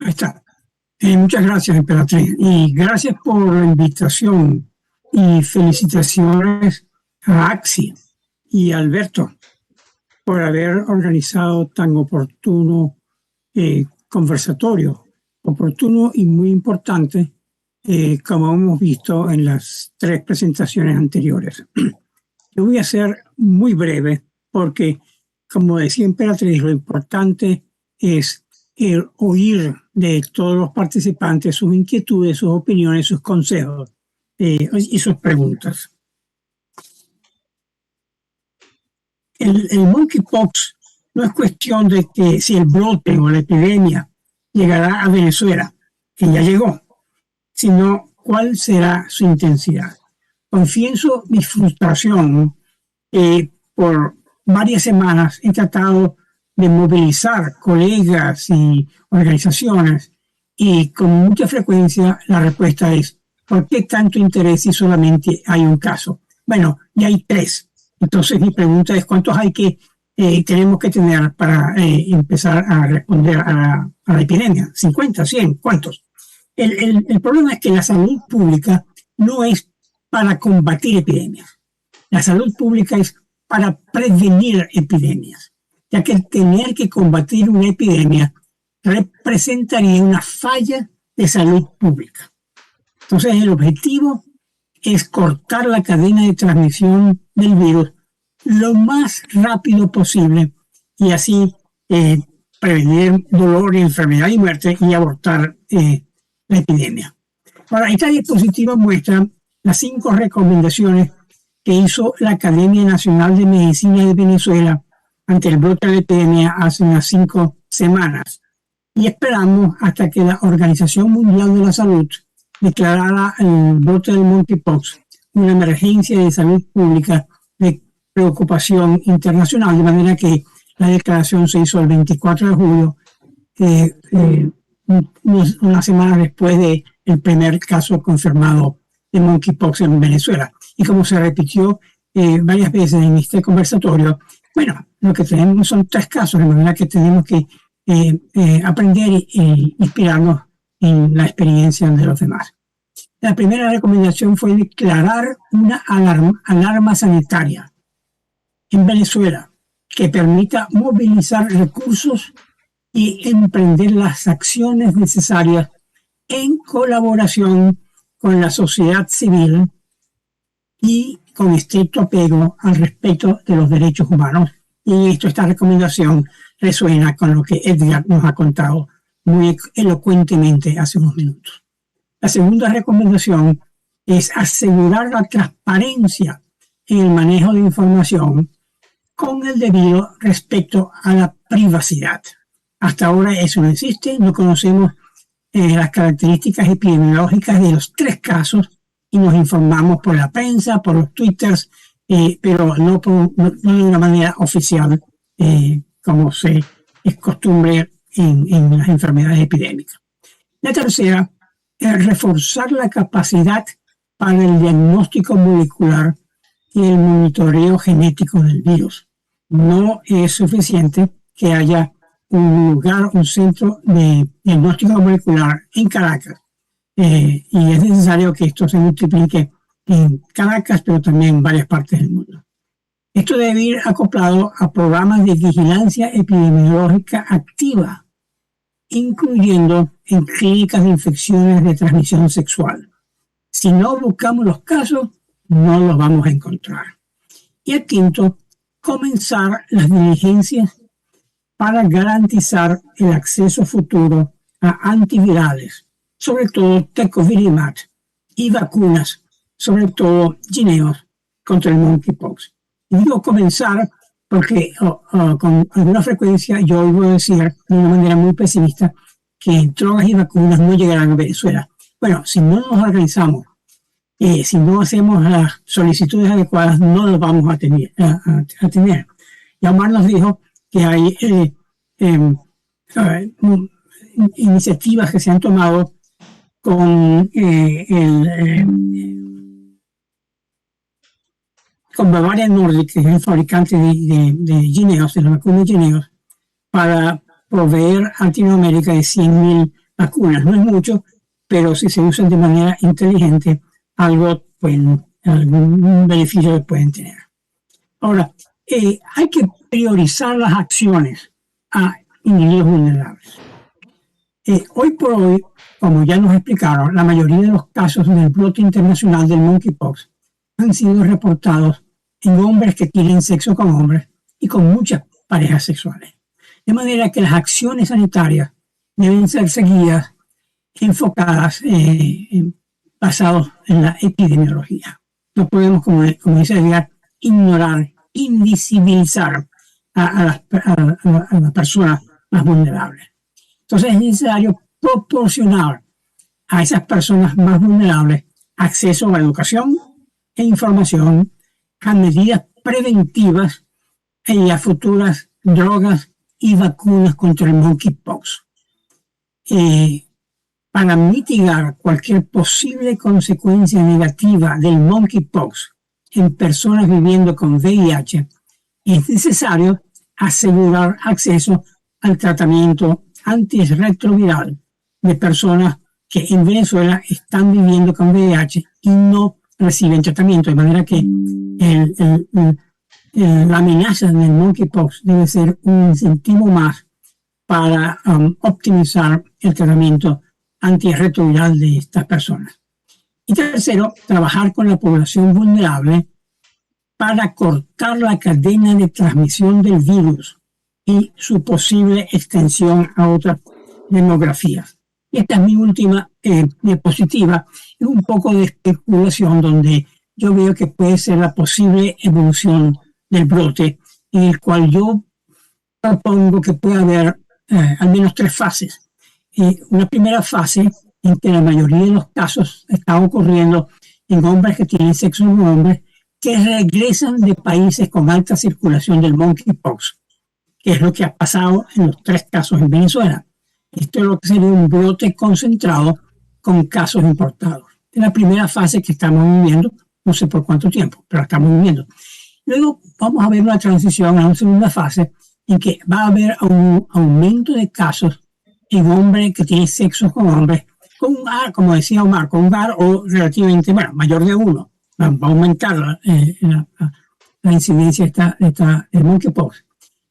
Ahí está. Muchas gracias, Emperatriz. Y gracias por la invitación y felicitaciones a Axi y a Alberto por haber organizado tan oportuno conversatorio, oportuno y muy importante, como hemos visto en las tres presentaciones anteriores. Yo voy a ser muy breve porque, como decía Emperatriz, lo importante es oír de todos los participantes sus inquietudes, sus opiniones, sus consejos y sus preguntas. El monkeypox no es cuestión de que si el brote o la epidemia llegará a Venezuela, que ya llegó, sino cuál será su intensidad. Confieso mi frustración. Por varias semanas he tratado de movilizar colegas y organizaciones y con mucha frecuencia la respuesta es ¿por qué tanto interés si solamente hay un caso? Bueno, ya hay 3. Entonces mi pregunta es ¿cuántos hay que tenemos que tener para empezar a responder a la epidemia? ¿50, 100? ¿Cuántos? El problema es que la salud pública no es para combatir epidemias. La salud pública es para prevenir epidemias, ya que el tener que combatir una epidemia representaría una falla de salud pública. Entonces, el objetivo es cortar la cadena de transmisión del virus lo más rápido posible y así prevenir dolor, enfermedad y muerte y abortar la epidemia. Ahora, esta diapositiva muestra las 5 recomendaciones que hizo la Academia Nacional de Medicina de Venezuela ante el brote de la epidemia hace unas 5 semanas. Y esperamos hasta que la Organización Mundial de la Salud declarara el brote del monkeypox una emergencia de salud pública de preocupación internacional, de manera que la declaración se hizo el 24 de julio, una semana después del primer caso confirmado de monkeypox en Venezuela. Y como se repitió varias veces en este conversatorio, bueno, lo que tenemos son 3 casos, de manera que tenemos que aprender e inspirarnos en la experiencia de los demás. La primera recomendación fue declarar una alarma sanitaria en Venezuela que permita movilizar recursos y emprender las acciones necesarias en colaboración con la sociedad civil y con estricto apego al respeto de los derechos humanos. Y esta recomendación resuena con lo que Edgar nos ha contado muy elocuentemente hace unos minutos. La segunda recomendación es asegurar la transparencia en el manejo de información con el debido respeto a la privacidad. Hasta ahora eso no existe, no conocemos las características epidemiológicas de los 3 casos y nos informamos por la prensa, por los twitters, pero no de una manera oficial como es costumbre en las enfermedades epidémicas. La tercera es reforzar la capacidad para el diagnóstico molecular y el monitoreo genético del virus. No es suficiente que haya un lugar, un centro de diagnóstico molecular en Caracas. Y es necesario que esto se multiplique en Caracas, pero también en varias partes del mundo. Esto debe ir acoplado a programas de vigilancia epidemiológica activa, incluyendo en clínicas de infecciones de transmisión sexual. Si no buscamos los casos, no los vamos a encontrar. Y el quinto, comenzar las diligencias para garantizar el acceso futuro a antivirales, sobre todo tecovirimat, y vacunas, sobre todo Jynneos, contra el monkeypox. Y digo comenzar porque con alguna frecuencia yo oigo decir de una manera muy pesimista que drogas y vacunas no llegarán a Venezuela. Bueno, si no nos organizamos, si no hacemos las solicitudes adecuadas, no los vamos a tener. Y Omar nos dijo que hay iniciativas que se han tomado con Bavarian Nordic, que es el fabricante de Jynneos, de la vacuna Jynneos, para proveer a Latinoamérica de 100.000 vacunas. No es mucho, pero si se usan de manera inteligente, algo, pues, algún beneficio que pueden tener. Ahora, hay que priorizar las acciones a individuos vulnerables. Hoy por hoy, como ya nos explicaron, la mayoría de los casos del brote internacional del monkeypox han sido reportados en hombres que tienen sexo con hombres y con muchas parejas sexuales. De manera que las acciones sanitarias deben ser seguidas, enfocadas, basadas en la epidemiología. No podemos, como dice Edgar, ignorar, invisibilizar a las personas más vulnerables. Entonces es necesario proporcionar a esas personas más vulnerables acceso a educación e información, a medidas preventivas y a futuras drogas y vacunas contra el monkeypox. Para mitigar cualquier posible consecuencia negativa del monkeypox en personas viviendo con VIH, es necesario asegurar acceso al tratamiento antirretroviral de personas que en Venezuela están viviendo con VIH y no reciben tratamiento, de manera que la amenaza del monkeypox debe ser un incentivo más para optimizar el tratamiento antirretroviral de estas personas. Y tercero, trabajar con la población vulnerable para cortar la cadena de transmisión del virus y su posible extensión a otras demografías. Y esta es mi última diapositiva, es un poco de especulación donde yo veo que puede ser la posible evolución del brote, en el cual yo propongo que puede haber al menos 3 fases. Una primera fase en que la mayoría de los casos está ocurriendo en hombres que tienen sexo con hombres que regresan de países con alta circulación del monkeypox, que es lo que ha pasado en los 3 casos en Venezuela. Esto es lo que sería un brote concentrado con casos importados. Es la primera fase que estamos viviendo, no sé por cuánto tiempo, pero la estamos viviendo. Luego vamos a ver una transición a una segunda fase en que va a haber un aumento de casos en hombres que tienen sexo con hombres, con un AR, como decía Omar, con un AR o relativamente, bueno, mayor de 1. Va a aumentar la incidencia del monkeypox.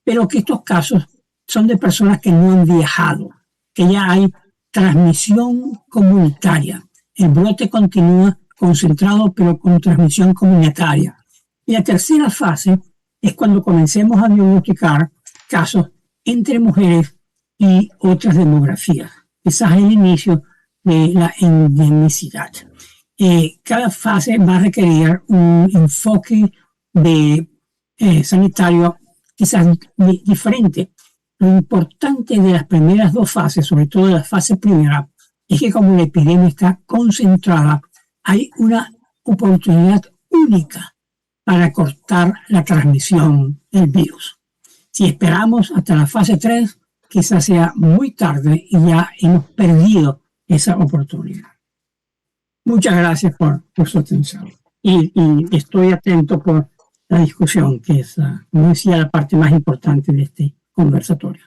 Pero que estos casos son de personas que no han viajado, que ya hay transmisión comunitaria. El brote continúa concentrado, pero con transmisión comunitaria. Y la tercera fase es cuando comencemos a diagnosticar casos entre mujeres y otras demografías. Ese es el inicio de la endemicidad. Cada fase va a requerir un enfoque sanitario quizás diferente. Lo importante de las primeras 2 fases, sobre todo de la fase primera, es que como la epidemia está concentrada, hay una oportunidad única para cortar la transmisión del virus. Si esperamos hasta la fase 3, quizás sea muy tarde y ya hemos perdido esa oportunidad. Muchas gracias por su atención. Y estoy atento por la discusión, que es, como decía, la parte más importante de este conversatorio.